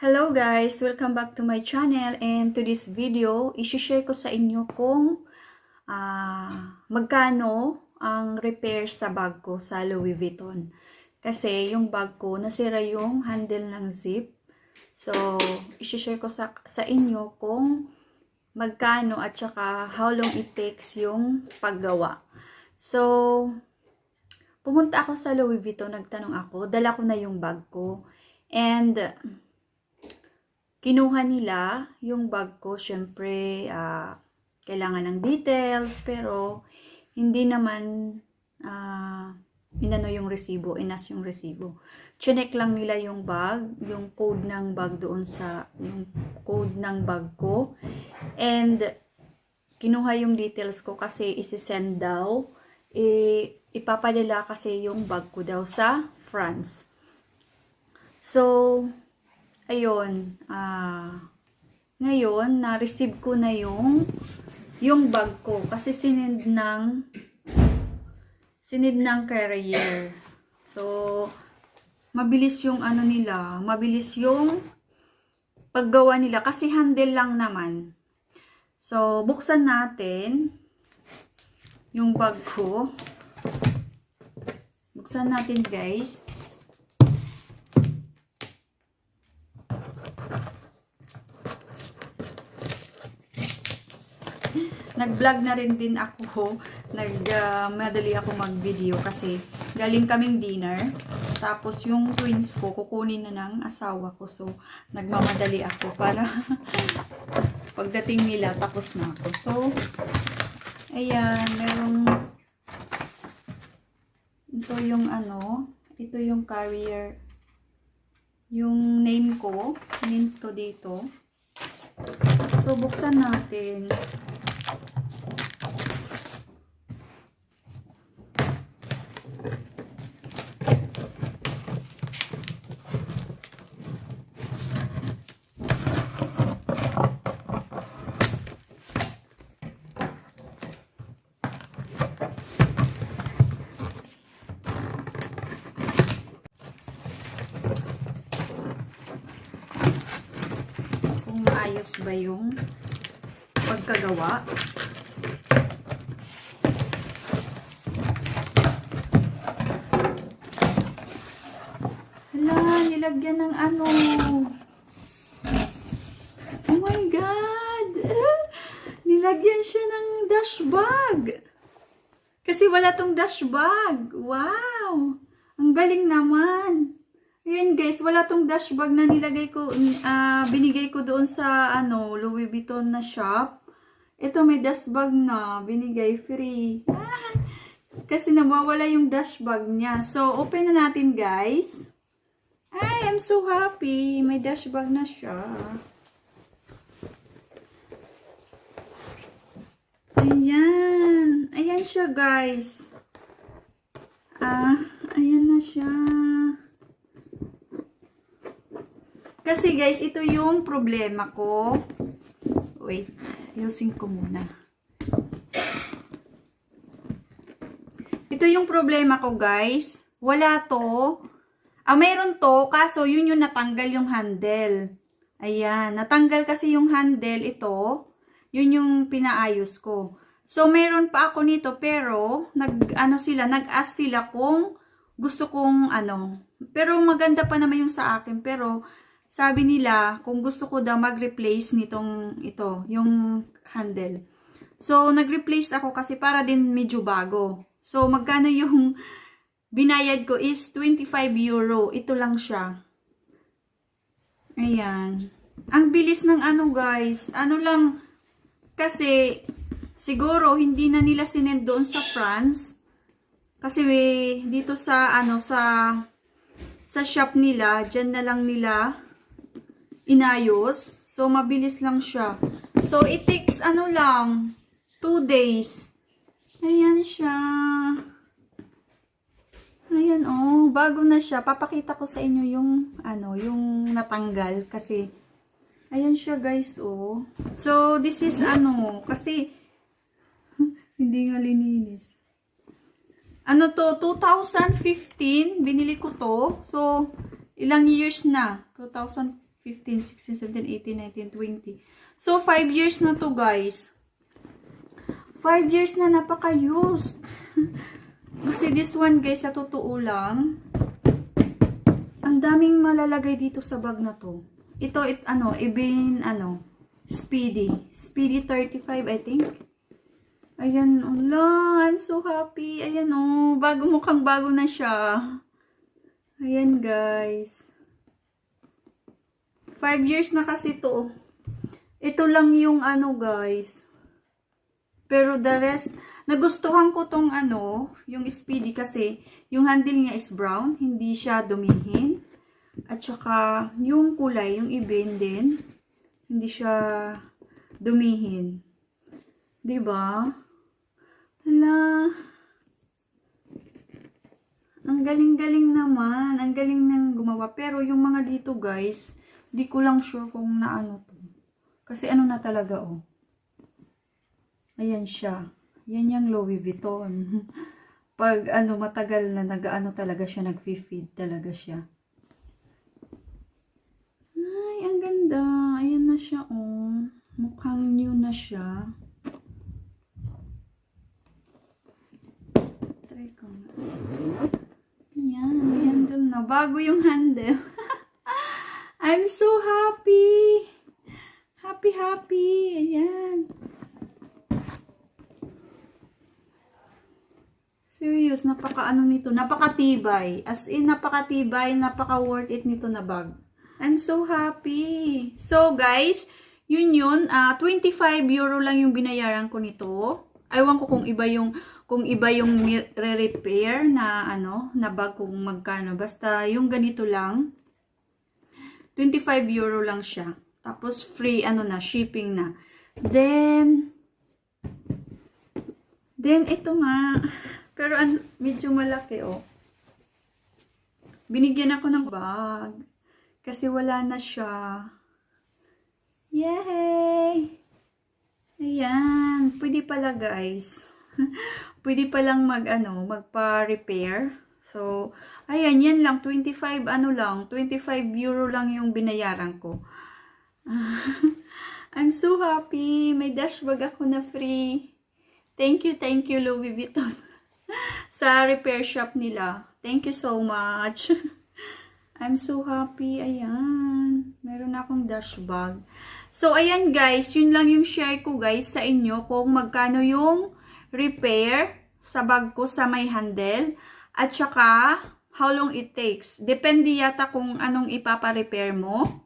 Hello guys! Welcome back to my channel, and to this video, isi-share ko sa inyo kung magkano ang repair sa bag ko sa Louis Vuitton. Kasi yung bag ko, nasira yung handle ng zip. So, isi-share ko sa inyo kung magkano at saka how long it takes yung paggawa. So, pumunta ako sa Louis Vuitton, nagtanong ako, dala ko na yung bag ko. And kinuha nila yung bag ko, syempre, kailangan ng details, pero hindi naman inano yung resibo, inas yung resibo. Chinek lang nila yung bag, yung code ng bag doon sa, yung code ng bag ko. And kinuha yung details ko kasi isi-send daw, ipapadala kasi yung bag ko daw sa France. So, ayun, ngayon, na-receive ko na yung bag ko. Kasi sinend ng carrier. So, mabilis yung ano nila, mabilis yung paggawa nila. Kasi handle lang naman. So, buksan natin yung bag ko. Buksan natin, guys. Nag-vlog na rin din ako. Madali ako mag-video kasi galing kaming dinner. Tapos yung twins ko, kukunin na ng asawa ko. So, nagmamadali ako para pagdating nila, tapos na ako. So, ayan, merong ito yung ano, ito yung carrier. Yung name ko dito. So, buksan natin. Ayos ba yung pagkagawa? Hala, nilagyan ng ano. Oh my God! Nilagyan siya ng dash bag. Kasi wala tong dash bag. Wow! Ang galing naman. Ayan guys, wala tong dash bag na nilagay ko, binigay ko doon sa Louis Vuitton na shop. Ito may dash bag na, binigay free. Kasi nawawala yung dash bag niya. So, open na natin guys. Ay, I'm so happy. May dash bag na siya. Ayan. Ayan siya guys. Ayan na siya. Kasi guys, ito yung problema ko. Wait, ayusin ko muna. Ito yung problema ko guys. Wala to. Mayroon to, kaso yun yung natanggal yung handle. Ayan, natanggal kasi yung handle ito. Yun yung pinaayos ko. So, meron pa ako nito, pero nag-ask sila kung gusto kong Pero maganda pa naman yung sa akin, pero sabi nila, kung gusto ko daw mag-replace nitong yung handle. So, nag-replace ako kasi para din medyo bago. So, magkano yung binayad ko is 25 euro. Ito lang siya. Ayan. Ang bilis ng guys. Lang, kasi siguro hindi na nila sinend doon sa France. Kasi dito sa, sa shop nila, dyan na lang nila inayos. So, mabilis lang siya. So, it takes lang, 2 days. Ayan siya. Ayan, bago na siya. Papakita ko sa inyo yung, yung natanggal. Kasi, ayan siya guys, So, this is, kasi, hindi nga lininis. 2015, binili ko to. So, ilang years na? 2015. 15, 16, 17, 18, 19, 20. So, 5 years na to, guys. 5 years na, napaka-used. Kasi this one, guys, sa totoo lang, ang daming malalagay dito sa bag na to. Ito, Speedy. Speedy 35, I think. Ayan, Allah, I'm so happy. Ayan, oh, mukhang bago na siya. Ayan, guys. 5 years na kasi to. Ito lang yung guys. Pero the rest, nagustuhan ko tong yung Speedy kasi yung handle niya is brown, hindi siya dumihin. At saka yung kulay, yung ibin din, hindi siya dumihin. 'Di ba? Hala. Ang galing-galing naman, ang galing nang gumawa. Pero yung mga dito, guys, di ko lang sure kung naano to. Kasi na talaga, oh. Ayan siya. Yan yung Louis Vuitton. Pag matagal na talaga siya, nag-feed talaga siya. Ay, ang ganda. Ayan na siya, oh. Mukhang new na siya. Try ko nga. Ayan, may handle na. Bago yung handle. I'm so happy. Happy. Ayan. Serious, nito. Napakatibay. As in, napakatibay, napaka-worth it nito na bag. I'm so happy. So, guys, yun. 25 euro lang yung binayaran ko nito. Aywan ko kung iba yung re-repair na na bag kung magkano. Basta yung ganito lang. 25 euro lang siya. Tapos free shipping na. Then ito nga. Pero medyo malaki, oh. Binigyan ako ng bag. Kasi wala na siya. Yay! Ayan. Pwede pala, guys. Pwede palang magpa-repair. So, ayan, yan lang. 25 euro lang yung binayaran ko. I'm so happy. May dash bag ako na free. Thank you, Louis Vuitton. Sa repair shop nila. Thank you so much. I'm so happy. Ayan. Meron akong dash bag. So, ayan guys. Yun lang yung share ko guys sa inyo kung magkano yung repair sa bag ko sa may handle. At saka, how long it takes. Depende yata kung anong ipapa-repair mo.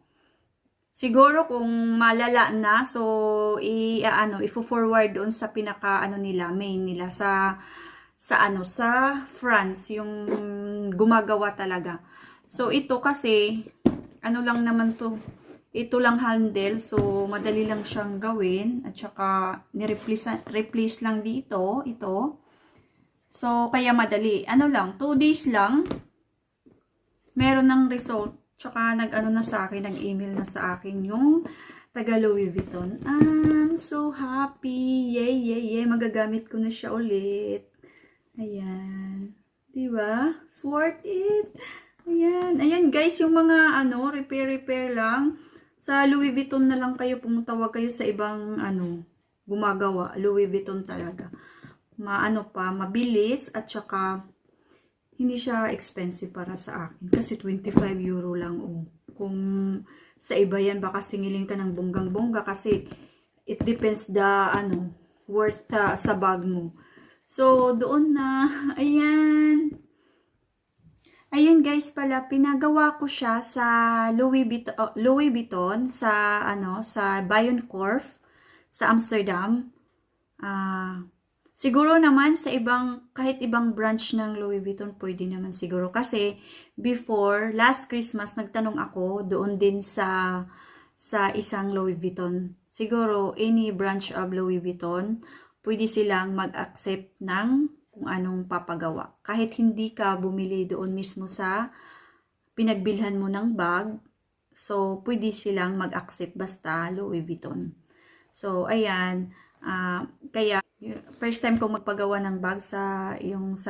Siguro kung malala na, so i-forward doon sa pinaka nila, main nila sa France, yung gumagawa talaga. So ito kasi lang naman to. Ito lang handle, so madali lang siyang gawin at saka ni-replace lang dito, ito. So kaya madali. 2 days lang meron ng result. Tsaka nag-email na sa akin yung taga Louis Vuitton. I'm so happy. Yay. Magagamit ko na siya ulit. Ayan. Diba? It's worth it. Ayan guys, yung mga repair lang. Sa Louis Vuitton na lang kayo pumunta. Huwag kayo sa ibang gumagawa. Louis Vuitton talaga. Mabilis at saka hindi siya expensive para sa akin. Kasi 25 euro lang. Oh. Kung sa iba yan, baka singilin ka ng bonggang-bongga kasi it depends worth sa bag mo. So, doon na. Ayan. Ayan guys pala, pinagawa ko siya sa Louis Vuitton sa Bijenkorf sa Amsterdam. Siguro naman sa kahit ibang branch ng Louis Vuitton, pwede naman siguro. Kasi before, last Christmas, nagtanong ako doon din sa isang Louis Vuitton. Siguro, any branch of Louis Vuitton, pwede silang mag-accept ng kung anong papagawa. Kahit hindi ka bumili doon mismo sa pinagbilhan mo ng bag, so pwede silang mag-accept basta Louis Vuitton. So, ayan. Kaya, first time kong magpagawa ng bag sa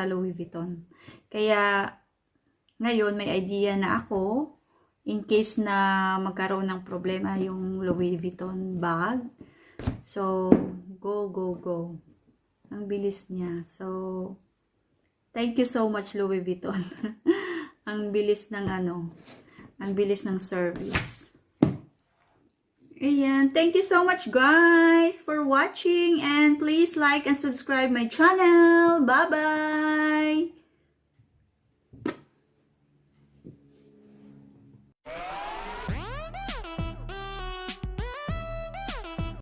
Louis Vuitton. Kaya, ngayon may idea na ako. in case na magkaroon ng problema yung Louis Vuitton bag. So, go, go, go. Ang bilis niya. So, thank you so much, Louis Vuitton. Ang bilis ng ang bilis ng service. Ayan. Thank you so much, guys, for watching. And please like and subscribe my channel. Bye-bye!